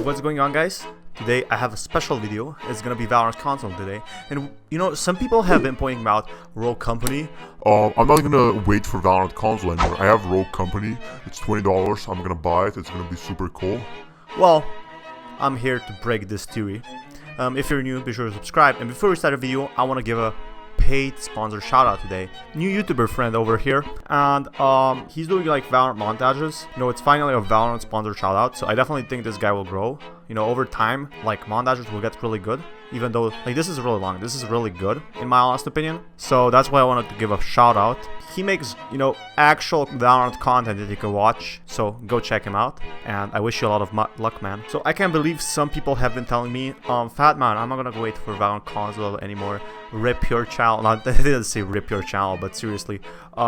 What's going on, guys? Today I have a special video. It's gonna be Valorant console today, and you know, some people have been pointing out Rogue Company. I'm not gonna wait for Valorant console anymore. I have Rogue Company. It's $20. I'm gonna buy it. It's gonna be super cool. Well, I'm here to break this theory. If you're new, be sure to subscribe. And before we start the video, I want to give a paid sponsor shout out today. New YouTuber friend over here, and he's doing like Valorant montages. You know, it's finally a Valorant sponsor shout out, so I definitely think this guy will grow. You know, over time, like montages will get really good, even though like this is really long. This is really good in my honest opinion, so that's why I wanted to give a shout out. He makes, you know, actual Valorant content that you can watch, so go check him out, and I wish you a lot of luck, man. So I can't believe some people have been telling me, Fat Man, I'm not gonna wait for Valorant console anymore, rip your channel. Not, they didn't say rip your channel, but seriously,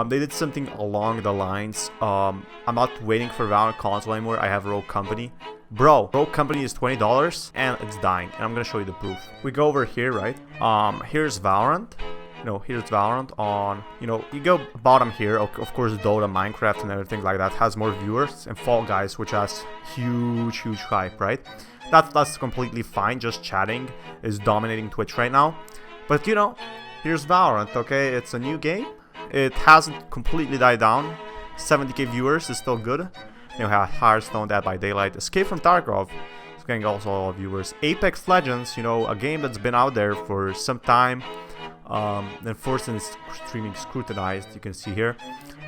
they did something along the lines, I'm not waiting for Valorant console anymore, I have Rogue Company. Bro, Rogue Company is $20 and it's dying, and I'm gonna show you the proof. We go over here, right? Here's Valorant. Here's Valorant on, you go bottom here. Of course, Dota, Minecraft, and everything like that has more viewers, and Fall Guys, which has huge hype, right? That's completely fine. Just chatting is dominating Twitch right now. But here's Valorant. Okay, it's a new game. It hasn't completely died down. 70k viewers is still good. You have Hearthstone, Dead by Daylight, Escape from Tarkov. It's getting also a lot of viewers. Apex Legends, a game that's been out there for some time. And forced and streaming scrutinized, you can see here.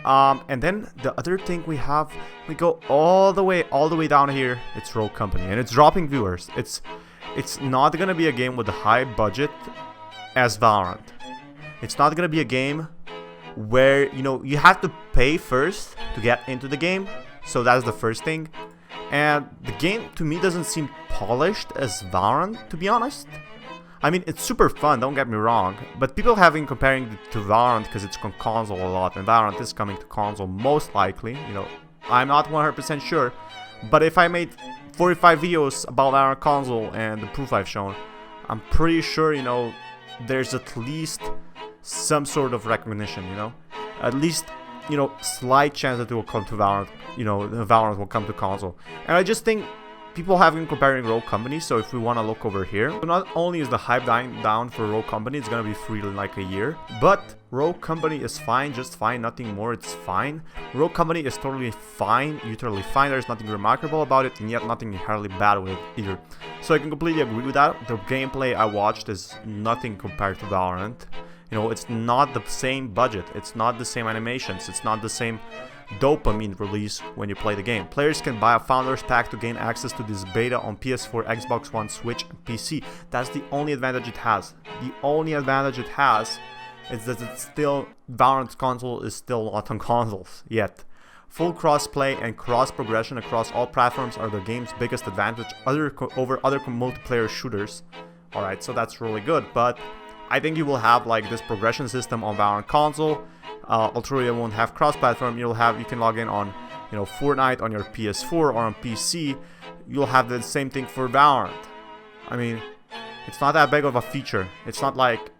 And then the other thing we go all the way down here. It's Rogue Company, and it's dropping viewers. It's not gonna be a game with a high budget as Valorant. It's not gonna be a game where you have to pay first to get into the game. So that's the first thing. And the game to me doesn't seem polished as Valorant, to be honest. I mean, it's super fun, don't get me wrong, but people have been comparing it to Valorant because it's on console a lot, and Valorant is coming to console most likely. I'm not 100% sure, but if I made 45 videos about Valorant console and the proof I've shown, I'm pretty sure, there's at least some sort of recognition, at least, slight chance that it will come to Valorant, Valorant will come to console. And I just think people have been comparing Rogue Company, so if we want to look over here, so not only is the hype dying down for Rogue Company, it's gonna be free in like a year, but Rogue Company is fine, just fine, nothing more, it's fine. Rogue Company is totally fine, utterly fine, there's nothing remarkable about it, and yet nothing inherently bad with it either. So I can completely agree with that. The gameplay I watched is nothing compared to Valorant. It's not the same budget, it's not the same animations, it's not the same dopamine release when you play the game. Players can buy a Founders Pack to gain access to this beta on PS4, Xbox One, Switch, and PC. That's the only advantage it has. The only advantage it has is that it's still, Valorant console is still not on consoles yet. Full cross-play and cross-progression across all platforms are the game's biggest advantage over other multiplayer shooters. Alright, so that's really good, but I think you will have like this progression system on Valorant console. Ultra won't have cross-platform. You can log in on, Fortnite on your PS4 or on PC. You'll have the same thing for Valorant. I mean, it's not that big of a feature. It's not like,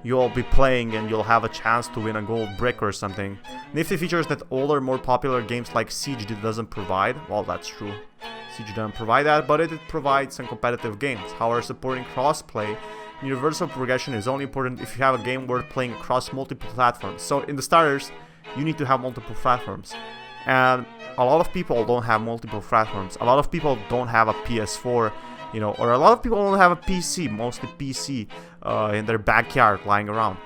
you'll be playing and you'll have a chance to win a gold brick or something. Nifty features that older, more popular games like Siege doesn't provide. Well, that's true. Siege doesn't provide that, but it provides some competitive games. However, supporting cross-play, universal progression is only important if you have a game worth playing across multiple platforms. So in the starters, you need to have multiple platforms. And a lot of people don't have multiple platforms. A lot of people don't have a PS4, or a lot of people don't have a PC, mostly PC, in their backyard lying around.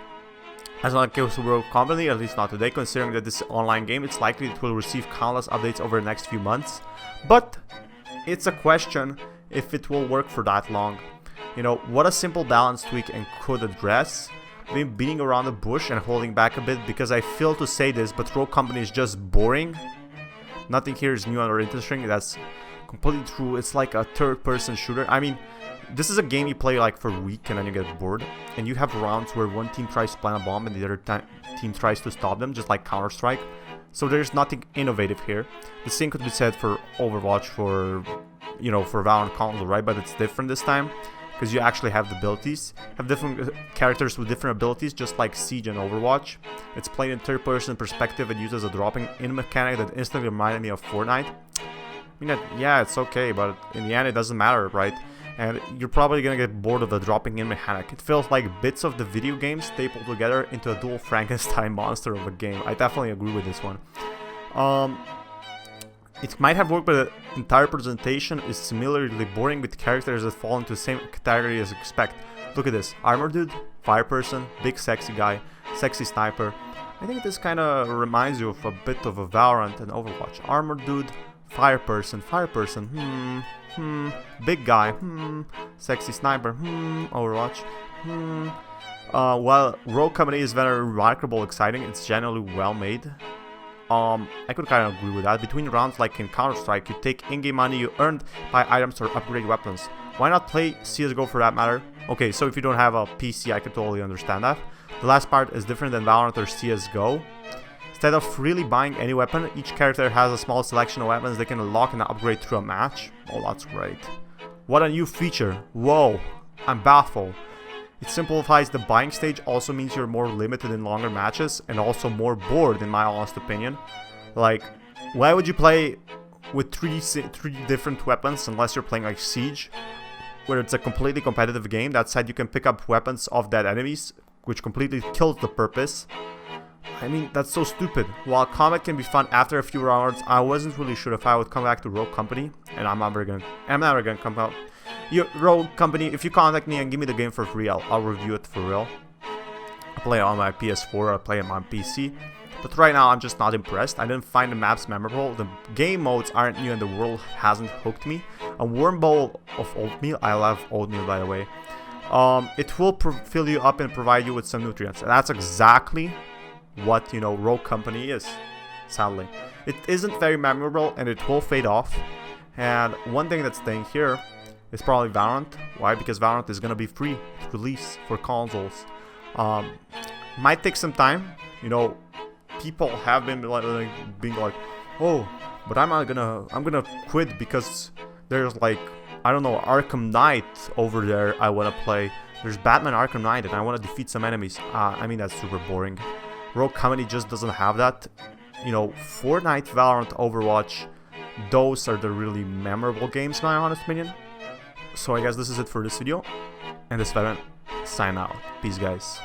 As not the case with Rogue Company, at least not today, considering that this is an online game, it's likely it will receive countless updates over the next few months. But it's a question if it will work for that long. What a simple balance tweak and could address. I've been beating around the bush and holding back a bit because I feel to say this, but Rogue Company is just boring. Nothing here is new or interesting. That's completely true. It's like a third-person shooter. I mean, this is a game you play like for a week and then you get bored. And you have rounds where one team tries to plant a bomb and the other team tries to stop them, just like Counter-Strike. So there's nothing innovative here. The same could be said for Overwatch, for Valorant console, right? But it's different this time, because you actually have the abilities, have different characters with different abilities, just like Siege and Overwatch. It's played in third-person perspective and uses a dropping in mechanic that instantly reminded me of Fortnite. I mean, yeah, it's okay, but in the end, it doesn't matter, right? And you're probably gonna get bored of the dropping in mechanic. It feels like bits of the video game stapled together into a dual Frankenstein monster of a game. I definitely agree with this one. It might have worked, but the entire presentation is similarly boring with characters that fall into the same category as expect. Look at this. Armor dude, fire person, big sexy guy, sexy sniper. I think this kind of reminds you of a bit of a Valorant and Overwatch. Armor dude, fire person, big guy, sexy sniper, Overwatch, While Rogue Company is very remarkable, exciting, it's generally well made. I could kind of agree with that. Between rounds, like in Counter-Strike, you take in-game money you earned by items or upgrade weapons. Why not play CSGO for that matter? Okay, so if you don't have a PC, I could totally understand that. The last part is different than Valorant or CSGO. Instead of really buying any weapon, each character has a small selection of weapons they can unlock and upgrade through a match. Oh, that's great. What a new feature. Whoa, I'm baffled. It simplifies the buying stage, also means you're more limited in longer matches, and also more bored in my honest opinion. Like, why would you play with three different weapons unless you're playing like Siege, where it's a completely competitive game? That said, you can pick up weapons of dead enemies, which completely kills the purpose. I mean, that's so stupid. While combat can be fun after a few rounds, I wasn't really sure if I would come back to Rogue Company, and I'm never gonna come out. Rogue Company, if you contact me and give me the game for free, I'll review it for real. I play it on my PS4, I play it on my PC. But right now, I'm just not impressed. I didn't find the maps memorable. The game modes aren't new and the world hasn't hooked me. A warm bowl of oatmeal. I love oatmeal, by the way. It will fill you up and provide you with some nutrients. And that's exactly what, Rogue Company is, sadly. It isn't very memorable and it will fade off. And one thing that's staying here is probably Valorant. Why? Because Valorant is going to be free to release for consoles. Might take some time. People have been being like, oh, but I'm gonna quit because there's like, I don't know, Arkham Knight over there I want to play. There's Batman Arkham Knight and I want to defeat some enemies. I mean, that's super boring. Rogue Company just doesn't have that. Fortnite, Valorant, Overwatch, those are the really memorable games in my honest opinion. So I guess this is it for this video, and this is Valorant. Sign out. Peace, guys.